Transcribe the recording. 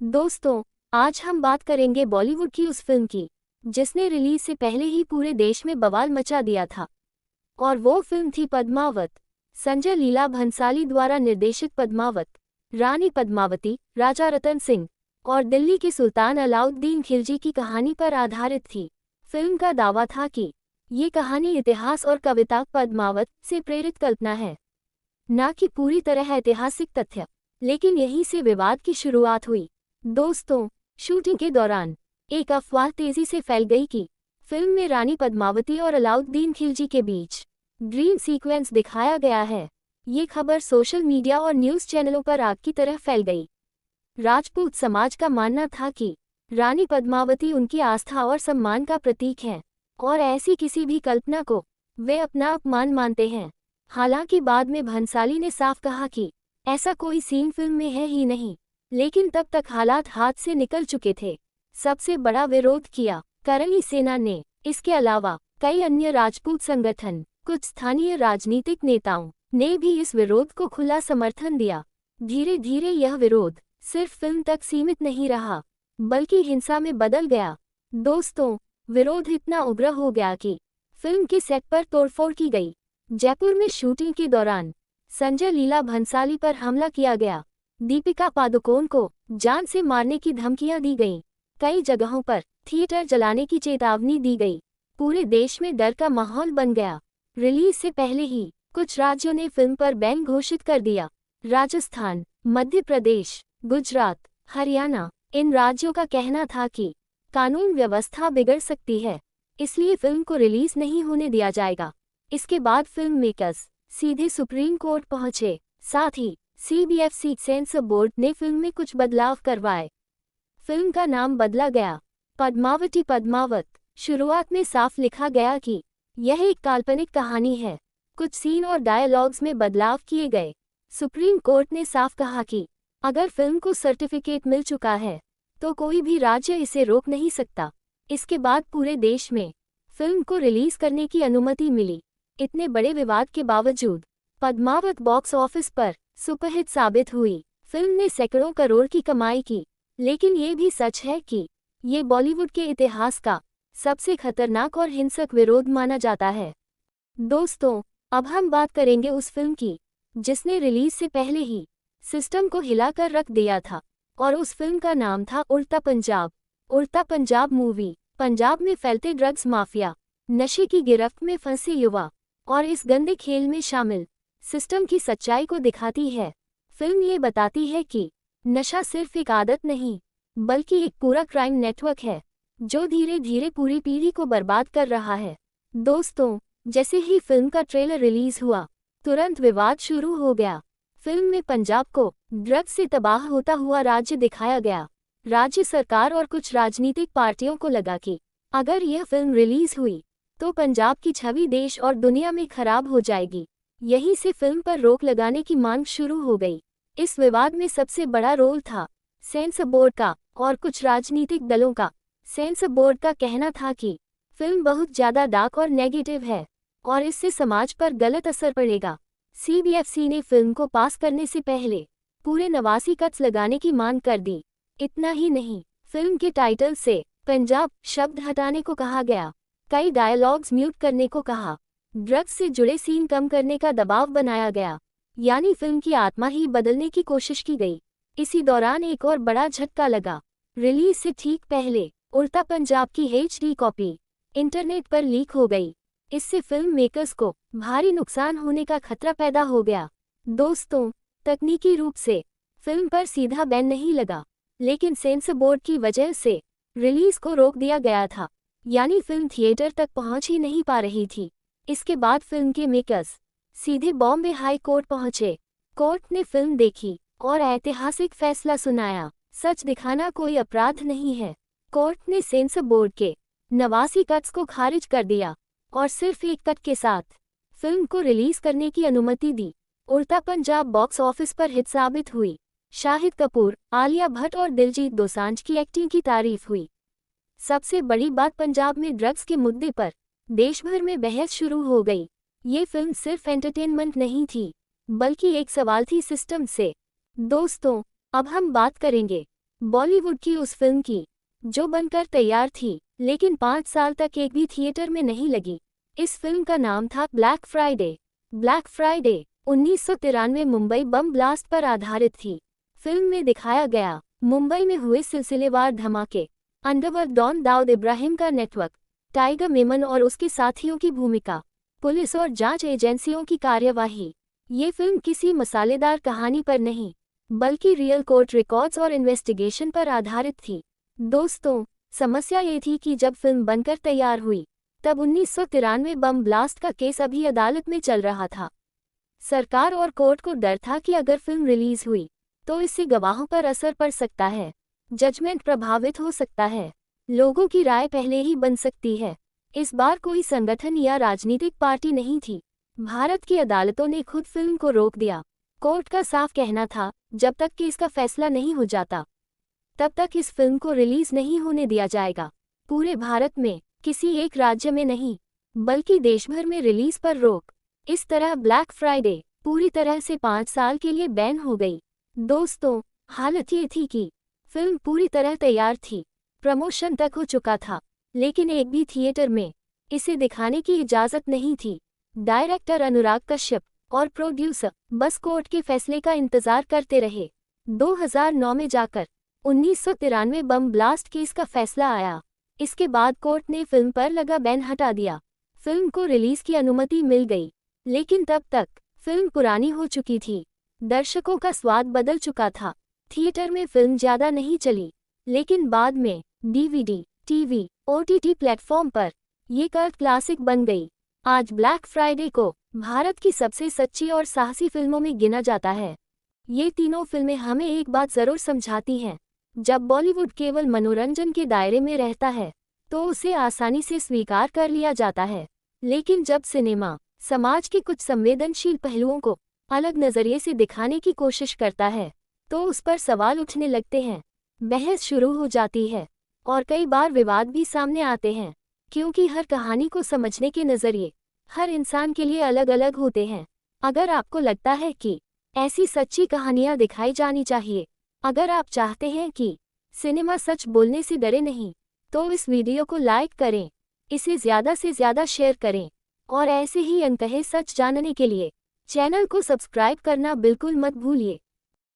दोस्तों, आज हम बात करेंगे बॉलीवुड की उस फिल्म की जिसने रिलीज से पहले ही पूरे देश में बवाल मचा दिया था। और वो फिल्म थी पद्मावत। संजय लीला भंसाली द्वारा निर्देशित पद्मावत रानी पद्मावती, राजा रतन सिंह और दिल्ली के सुल्तान अलाउद्दीन खिलजी की कहानी पर आधारित थी। फिल्म का दावा था कि ये कहानी इतिहास और कविता पद्मावत से प्रेरित कल्पना है, न कि पूरी तरह ऐतिहासिक तथ्य। लेकिन यहीं से विवाद की शुरुआत हुई। दोस्तों, शूटिंग के दौरान एक अफवाह तेजी से फैल गई कि फिल्म में रानी पद्मावती और अलाउद्दीन खिलजी के बीच ड्रीम सीक्वेंस दिखाया गया है। ये खबर सोशल मीडिया और न्यूज़ चैनलों पर आग की तरह फैल गई। राजपूत समाज का मानना था कि रानी पद्मावती उनकी आस्था और सम्मान का प्रतीक है और ऐसी किसी भी कल्पना को वे अपना अपमान मानते हैं। हालांकि बाद में भंसाली ने साफ कहा कि ऐसा कोई सीन फिल्म में है ही नहीं, लेकिन तब तक हालात हाथ से निकल चुके थे। सबसे बड़ा विरोध किया करणी सेना ने। इसके अलावा कई अन्य राजपूत संगठन, कुछ स्थानीय राजनीतिक नेताओं ने भी इस विरोध को खुला समर्थन दिया। धीरे धीरे यह विरोध सिर्फ फिल्म तक सीमित नहीं रहा, बल्कि हिंसा में बदल गया। दोस्तों, विरोध इतना उग्र हो गया कि फिल्म के सेट पर तोड़फोड़ की गई। जयपुर में शूटिंग के दौरान संजय लीला भंसाली पर हमला किया गया। दीपिका पादुकोण को जान से मारने की धमकियां दी गईं। कई जगहों पर थिएटर जलाने की चेतावनी दी गई। पूरे देश में डर का माहौल बन गया। रिलीज से पहले ही कुछ राज्यों ने फिल्म पर बैन घोषित कर दिया। राजस्थान, मध्य प्रदेश, गुजरात, हरियाणा, इन राज्यों का कहना था कि कानून व्यवस्था बिगड़ सकती है, इसलिए फिल्म को रिलीज नहीं होने दिया जाएगा। इसके बाद फिल्म मेकर्स सीधे सुप्रीम कोर्ट पहुंचे। साथ ही CBFC सेंसर बोर्ड ने फिल्म में कुछ बदलाव करवाए। फिल्म का नाम बदला गया, पद्मावती पद्मावत। शुरुआत में साफ लिखा गया कि यह एक काल्पनिक कहानी है। कुछ सीन और डायलॉग्स में बदलाव किए गए। सुप्रीम कोर्ट ने साफ कहा कि अगर फिल्म को सर्टिफिकेट मिल चुका है तो कोई भी राज्य इसे रोक नहीं सकता। इसके बाद पूरे देश में फिल्म को रिलीज करने की अनुमति मिली। इतने बड़े विवाद के बावजूद पद्मावत बॉक्स ऑफिस पर सुपरहिट साबित हुई। फिल्म ने सैकड़ों करोड़ की कमाई की। लेकिन ये भी सच है कि ये बॉलीवुड के इतिहास का सबसे खतरनाक और हिंसक विरोध माना जाता है। दोस्तों, अब हम बात करेंगे उस फिल्म की जिसने रिलीज से पहले ही सिस्टम को हिलाकर रख दिया था, और उस फिल्म का नाम था उड़ता पंजाब। उड़ता पंजाब मूवी पंजाब में फैलते ड्रग्स माफिया, नशे की गिरफ्त में फंसे युवा और इस गंदे खेल में शामिल सिस्टम की सच्चाई को दिखाती है। फिल्म ये बताती है कि नशा सिर्फ एक आदत नहीं, बल्कि एक पूरा क्राइम नेटवर्क है जो धीरे धीरे पूरी पीढ़ी को बर्बाद कर रहा है। दोस्तों, जैसे ही फिल्म का ट्रेलर रिलीज हुआ, तुरंत विवाद शुरू हो गया। फिल्म में पंजाब को ड्रग्स से तबाह होता हुआ राज्य दिखाया गया। राज्य सरकार और कुछ राजनीतिक पार्टियों को लगा कि अगर यह फिल्म रिलीज हुई तो पंजाब की छवि देश और दुनिया में खराब हो जाएगी। यहीं से फिल्म पर रोक लगाने की मांग शुरू हो गई। इस विवाद में सबसे बड़ा रोल था सेंसर बोर्ड का और कुछ राजनीतिक दलों का। सेंसर बोर्ड का कहना था कि फिल्म बहुत ज्यादा डार्क और नेगेटिव है और इससे समाज पर गलत असर पड़ेगा। CBFC ने फिल्म को पास करने से पहले पूरे 89 कट्स लगाने की मांग कर दी। इतना ही नहीं, फिल्म के टाइटल से पंजाब शब्द हटाने को कहा गया। कई डायलॉग्स म्यूट करने को कहा। ड्रग्स से जुड़े सीन कम करने का दबाव बनाया गया, यानी फिल्म की आत्मा ही बदलने की कोशिश की गई। इसी दौरान एक और बड़ा झटका लगा। रिलीज से ठीक पहले उड़ता पंजाब की HD कॉपी इंटरनेट पर लीक हो गई। इससे फिल्म मेकर्स को भारी नुकसान होने का खतरा पैदा हो गया। दोस्तों, तकनीकी रूप से फिल्म पर सीधा बैन नहीं लगा, लेकिन सेंसर बोर्ड की वजह से रिलीज को रोक दिया गया था, यानी फिल्म थिएटर तक पहुंच ही नहीं पा रही थी। इसके बाद फिल्म के मेकर्स सीधे बॉम्बे हाई कोर्ट पहुंचे। कोर्ट ने फिल्म देखी और ऐतिहासिक फैसला सुनाया, सच दिखाना कोई अपराध नहीं है। कोर्ट ने सेंसर बोर्ड के 89 कट्स को खारिज कर दिया और सिर्फ एक कट के साथ फिल्म को रिलीज करने की अनुमति दी। उड़ता पंजाब बॉक्स ऑफिस पर हिट साबित हुई। शाहिद कपूर, आलिया भट्ट और दिलजीत दोसांझ की एक्टिंग की तारीफ हुई। सबसे बड़ी बात, पंजाब में ड्रग्स के मुद्दे पर देश भर में बहस शुरू हो गई। ये फिल्म सिर्फ एंटरटेनमेंट नहीं थी, बल्कि एक सवाल थी सिस्टम से। दोस्तों, अब हम बात करेंगे बॉलीवुड की उस फिल्म की जो बनकर तैयार थी लेकिन 5 साल तक एक भी थिएटर में नहीं लगी। इस फिल्म का नाम था black Friday. Black Friday 1993 Mumbai bomb blast पर आधारित थी। फिल्म में दिखाया गया मुंबई में हुए सिलसिलेवार धमाके, अंडरवर्ल्ड डॉन दाऊद इब्राहिम का नेटवर्क, टाइगर मेमन और उसके साथियों की भूमिका, पुलिस और जांच एजेंसियों की कार्यवाही। ये फिल्म किसी मसालेदार कहानी पर नहीं बल्कि रियल कोर्ट रिकॉर्ड्स और इन्वेस्टिगेशन पर आधारित थी। दोस्तों, समस्या ये थी कि जब फिल्म बनकर तैयार हुई तब 1993 बम ब्लास्ट का केस अभी अदालत में चल रहा था। सरकार और कोर्ट को डर था कि अगर फिल्म रिलीज हुई तो इससे गवाहों पर असर पड़ सकता है, जजमेंट प्रभावित हो सकता है, लोगों की राय पहले ही बन सकती है। इस बार कोई संगठन या राजनीतिक पार्टी नहीं थी। भारत की अदालतों ने खुद फिल्म को रोक दिया। कोर्ट का साफ कहना था, जब तक कि इसका फैसला नहीं हो जाता तब तक इस फिल्म को रिलीज नहीं होने दिया जाएगा। पूरे भारत में किसी एक राज्य में नहीं बल्कि देश भर में रिलीज पर रोक। इस तरह ब्लैक फ्राइडे पूरी तरह से 5 साल के लिए बैन हो गई। दोस्तों, हालत ये थी कि फिल्म पूरी तरह तैयार थी, प्रमोशन तक हो चुका था, लेकिन एक भी थिएटर में इसे दिखाने की इजाज़त नहीं थी। डायरेक्टर अनुराग कश्यप और प्रोड्यूसर बस कोर्ट के फैसले का इंतजार करते रहे। 2009 में जाकर 1993 बम ब्लास्ट केस का फैसला आया। इसके बाद कोर्ट ने फिल्म पर लगा बैन हटा दिया। फिल्म को रिलीज की अनुमति मिल गई, लेकिन तब तक फिल्म पुरानी हो चुकी थी। दर्शकों का स्वाद बदल चुका था। थिएटर में फिल्म ज्यादा नहीं चली, लेकिन बाद में डीवीडी, टीवी, ओटीटी प्लेटफॉर्म पर ये कल्ट क्लासिक बन गई। आज ब्लैक फ्राइडे को भारत की सबसे सच्ची और साहसी फिल्मों में गिना जाता है। ये तीनों फिल्में हमें एक बात जरूर समझाती हैं, जब बॉलीवुड केवल मनोरंजन के दायरे में रहता है तो उसे आसानी से स्वीकार कर लिया जाता है, लेकिन जब सिनेमा समाज के कुछ संवेदनशील पहलुओं को अलग नजरिए से दिखाने की कोशिश करता है तो उस पर सवाल उठने लगते हैं, बहस शुरू हो जाती है और कई बार विवाद भी सामने आते हैं, क्योंकि हर कहानी को समझने के नजरिए हर इंसान के लिए अलग अलग होते हैं। अगर आपको लगता है कि ऐसी सच्ची कहानियां दिखाई जानी चाहिए, अगर आप चाहते हैं कि सिनेमा सच बोलने से डरे नहीं, तो इस वीडियो को लाइक करें, इसे ज़्यादा से ज़्यादा शेयर करें और ऐसे ही अनकहे सच जानने के लिए चैनल को सब्सक्राइब करना बिल्कुल मत भूलिए।